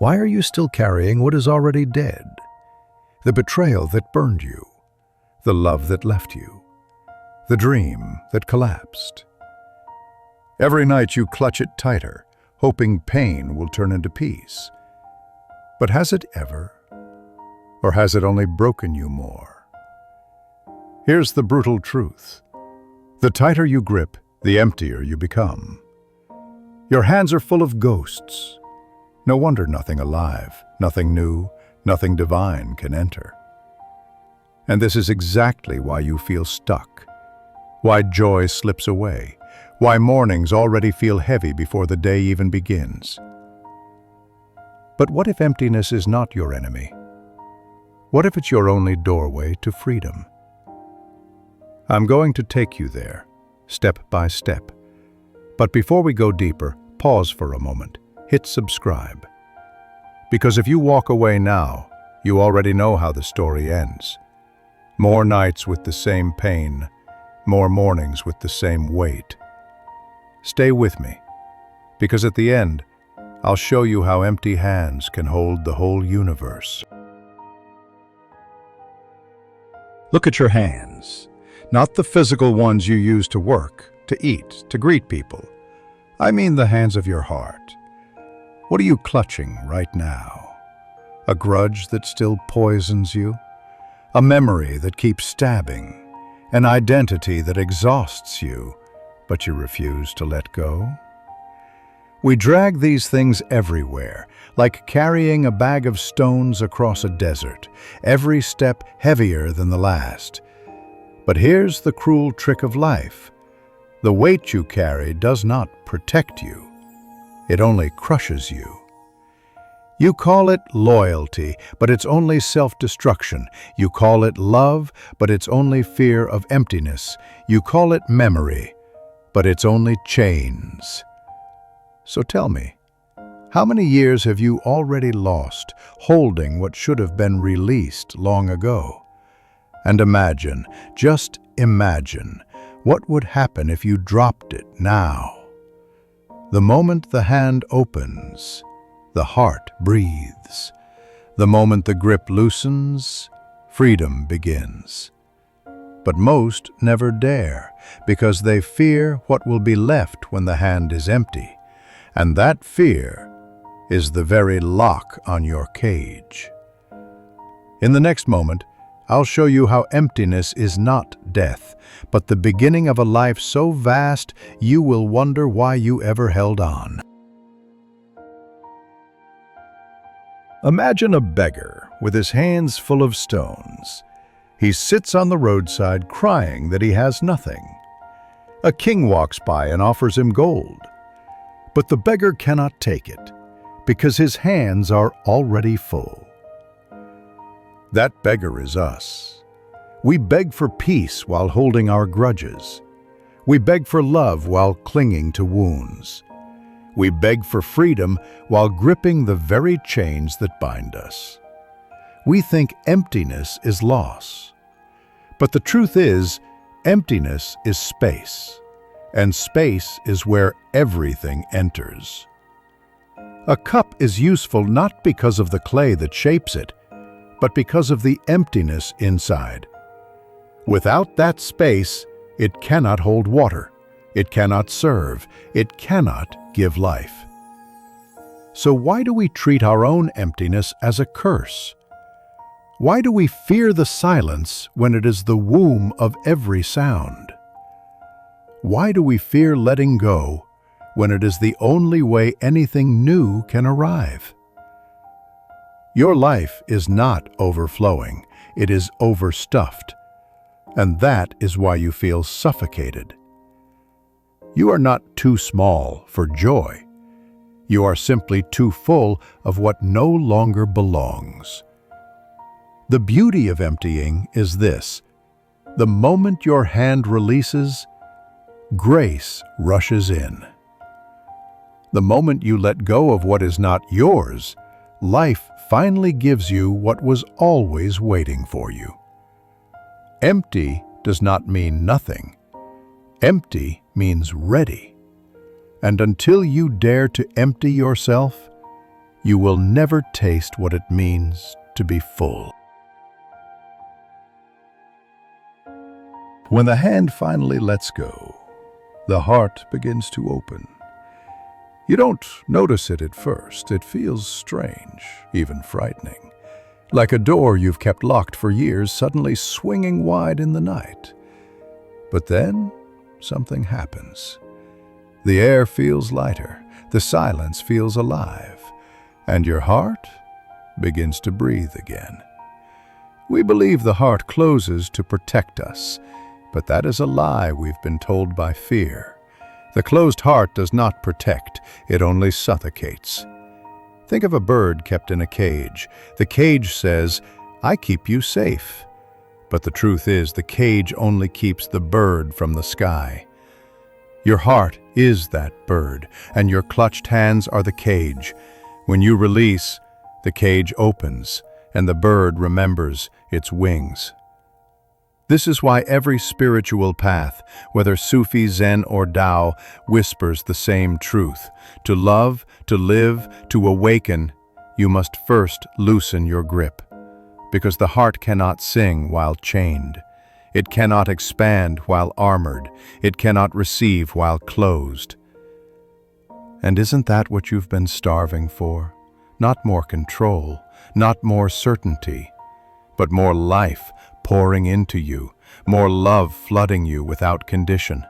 Why are you still carrying what is already dead? The betrayal that burned you, the love that left you, the dream that collapsed. Every night you clutch it tighter, hoping pain will turn into peace. But has it ever? Or has it only broken you more? Here's the brutal truth. The tighter you grip, the emptier you become. Your hands are full of ghosts. No wonder nothing alive, nothing new, nothing divine can enter. And this is exactly why you feel stuck, why joy slips away, why mornings already feel heavy before the day even begins. But what if emptiness is not your enemy? What if it's your only doorway to freedom? I'm going to take you there, step by step. But before we go deeper, pause for a moment. Hit subscribe. Because if you walk away now, you already know how the story ends. More nights with the same pain, more mornings with the same weight. Stay with me, because at the end, I'll show you how empty hands can hold the whole universe. Look at your hands, not the physical ones you use to work, to eat, to greet people. I mean the hands of your heart. What are you clutching right now? A grudge that still poisons you? A memory that keeps stabbing? An identity that exhausts you, but you refuse to let go? We drag these things everywhere, like carrying a bag of stones across a desert, every step heavier than the last. But here's the cruel trick of life. The weight you carry does not protect you. It only crushes you. You call it loyalty, but it's only self-destruction. You call it love, but it's only fear of emptiness. You call it memory, but it's only chains. So tell me, how many years have you already lost holding what should have been released long ago? And imagine, just imagine, what would happen if you dropped it now? The moment the hand opens, the heart breathes. The moment the grip loosens, freedom begins. But most never dare, because they fear what will be left when the hand is empty. And that fear is the very lock on your cage. In the next moment, I'll show you how emptiness is not death, but the beginning of a life so vast you will wonder why you ever held on. Imagine a beggar with his hands full of stones. He sits on the roadside crying that he has nothing. A king walks by and offers him gold. But the beggar cannot take it, because his hands are already full. That beggar is us. We beg for peace while holding our grudges. We beg for love while clinging to wounds. We beg for freedom while gripping the very chains that bind us. We think emptiness is loss. But the truth is, emptiness is space, and space is where everything enters. A cup is useful not because of the clay that shapes it, but because of the emptiness inside. Without that space, it cannot hold water, it cannot serve, it cannot give life. So why do we treat our own emptiness as a curse? Why do we fear the silence when it is the womb of every sound? Why do we fear letting go when it is the only way anything new can arrive? Your life is not overflowing, it is overstuffed, and that is why you feel suffocated. You are not too small for joy. You are simply too full of what no longer belongs. The beauty of emptying is this: the moment your hand releases, grace rushes in. The moment you let go of what is not yours, life finally gives you what was always waiting for you. Empty does not mean nothing. Empty means ready. And until you dare to empty yourself, you will never taste what it means to be full. When the hand finally lets go, the heart begins to open. You don't notice it at first. It feels strange, even frightening, like a door you've kept locked for years suddenly swinging wide in the night. But then something happens. The air feels lighter, the silence feels alive, and your heart begins to breathe again. We believe the heart closes to protect us, but that is a lie we've been told by fear. The closed heart does not protect, it only suffocates. Think of a bird kept in a cage. The cage says, "I keep you safe." But the truth is, the cage only keeps the bird from the sky. Your heart is that bird, and your clutched hands are the cage. When you release, the cage opens, and the bird remembers its wings. This is why every spiritual path, whether Sufi, Zen, or Tao, whispers the same truth. To love, to live, to awaken, you must first loosen your grip. Because the heart cannot sing while chained. It cannot expand while armored. It cannot receive while closed. And isn't that what you've been starving for? Not more control, not more certainty, but more life pouring into you, more love flooding you without condition.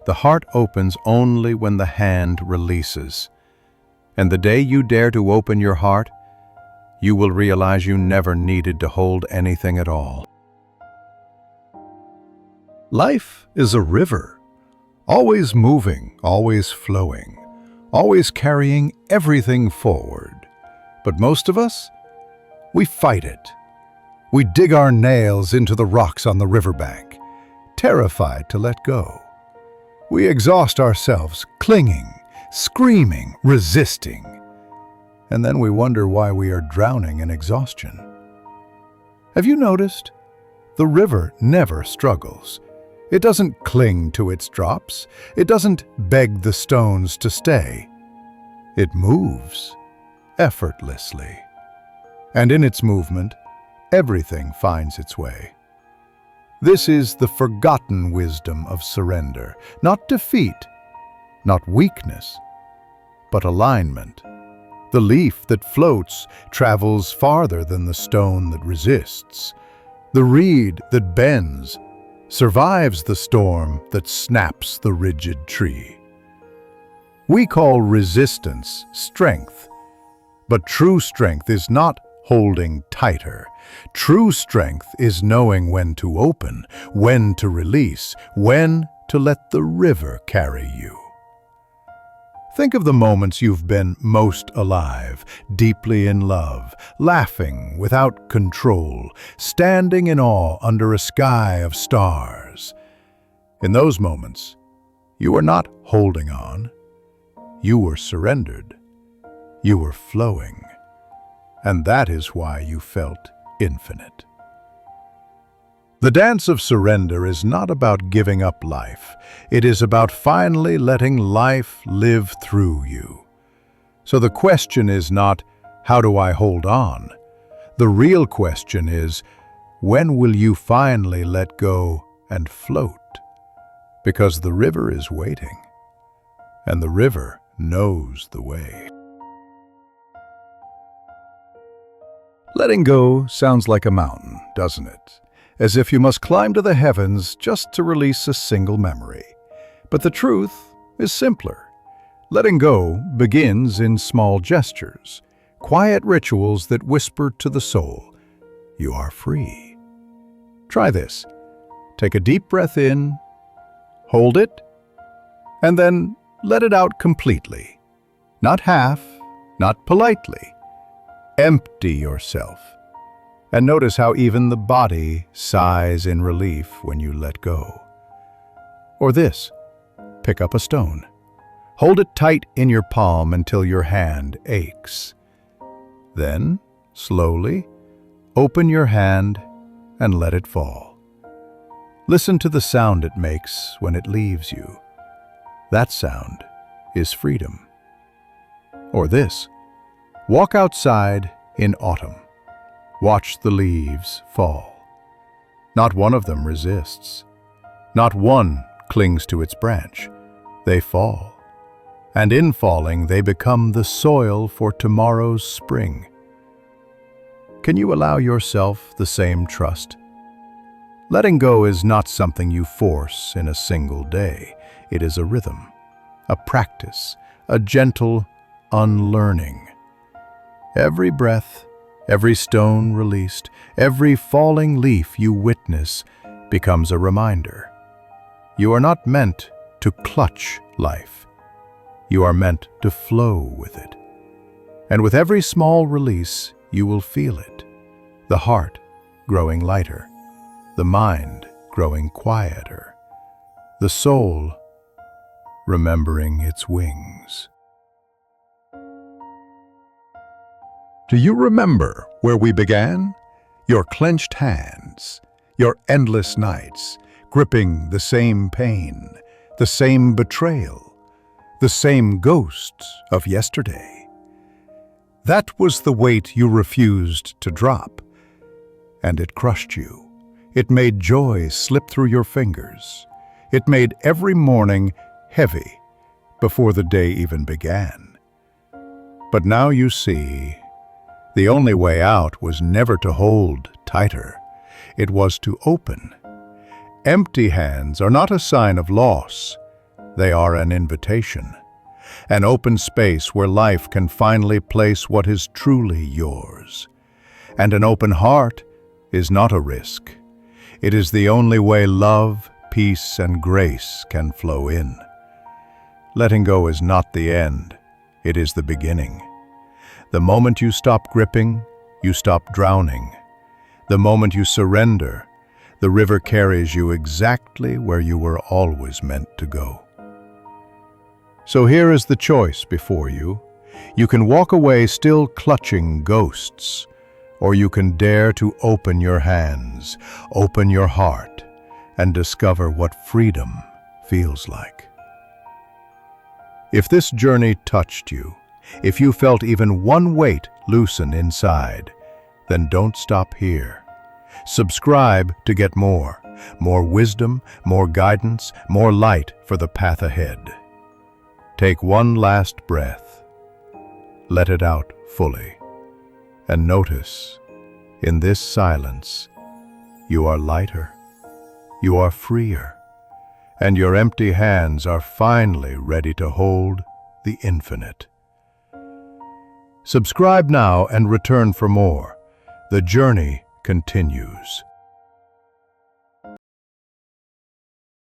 The heart opens only when the hand releases. And the day you dare to open your heart, you will realize you never needed to hold anything at all. Life is a river, always moving, always flowing, always carrying everything forward. But most of us, we fight it. We dig our nails into the rocks on the riverbank, terrified to let go. We exhaust ourselves, clinging, screaming, resisting. And then we wonder why we are drowning in exhaustion. Have you noticed? The river never struggles. It doesn't cling to its drops. It doesn't beg the stones to stay. It moves effortlessly. And in its movement, everything finds its way. This is the forgotten wisdom of surrender, not defeat, not weakness, but alignment. The leaf that floats travels farther than the stone that resists. The reed that bends survives the storm that snaps the rigid tree. We call resistance strength, but true strength is not holding tighter. True strength is knowing when to open, when to release, when to let the river carry you. Think of the moments you've been most alive, deeply in love, laughing without control, standing in awe under a sky of stars. In those moments, you were not holding on. You were surrendered. You were flowing. And that is why you felt infinite. The dance of surrender is not about giving up life. It is about finally letting life live through you. So the question is not, how do I hold on? The real question is, when will you finally let go and float? Because the river is waiting, and the river knows the way. Letting go sounds like a mountain, doesn't it? As if you must climb to the heavens just to release a single memory. But the truth is simpler. Letting go begins in small gestures, quiet rituals that whisper to the soul, "You are free." Try this. Take a deep breath in, hold it, and then let it out completely. Not half, not politely. Empty yourself. And notice how even the body sighs in relief when you let go. Or this, pick up a stone. Hold it tight in your palm until your hand aches. Then, slowly, open your hand and let it fall. Listen to the sound it makes when it leaves you. That sound is freedom. Or this, Walk outside in autumn. Watch the leaves fall. Not one of them resists. Not one clings to its branch. They fall. And in falling, they become the soil for tomorrow's spring. Can you allow yourself the same trust? Letting go is not something you force in a single day. It is a rhythm, a practice, a gentle unlearning. Every breath, every stone released, every falling leaf you witness becomes a reminder. You are not meant to clutch life. You are meant to flow with it. And with every small release, you will feel it. The heart growing lighter, the mind growing quieter, the soul remembering its wings. Do you remember where we began? Your clenched hands, your endless nights, gripping the same pain, the same betrayal, the same ghosts of yesterday. That was the weight you refused to drop, and it crushed you. It made joy slip through your fingers. It made every morning heavy before the day even began. But now you see, the only way out was never to hold tighter. It was to open. Empty hands are not a sign of loss. They are an invitation, an open space where life can finally place what is truly yours. And an open heart is not a risk. It is the only way love, peace, and grace can flow in. Letting go is not the end. It is the beginning. The moment you stop gripping, you stop drowning. The moment you surrender, the river carries you exactly where you were always meant to go. So here is the choice before you. You can walk away still clutching ghosts, or you can dare to open your hands, open your heart, and discover what freedom feels like. If this journey touched you, if you felt even one weight loosen inside, then don't stop here. Subscribe to get more wisdom, more guidance, more light for the path ahead. Take one last breath, let it out fully, and notice, in this silence, you are lighter, you are freer, and your empty hands are finally ready to hold the infinite. Subscribe now and return for more. The journey continues.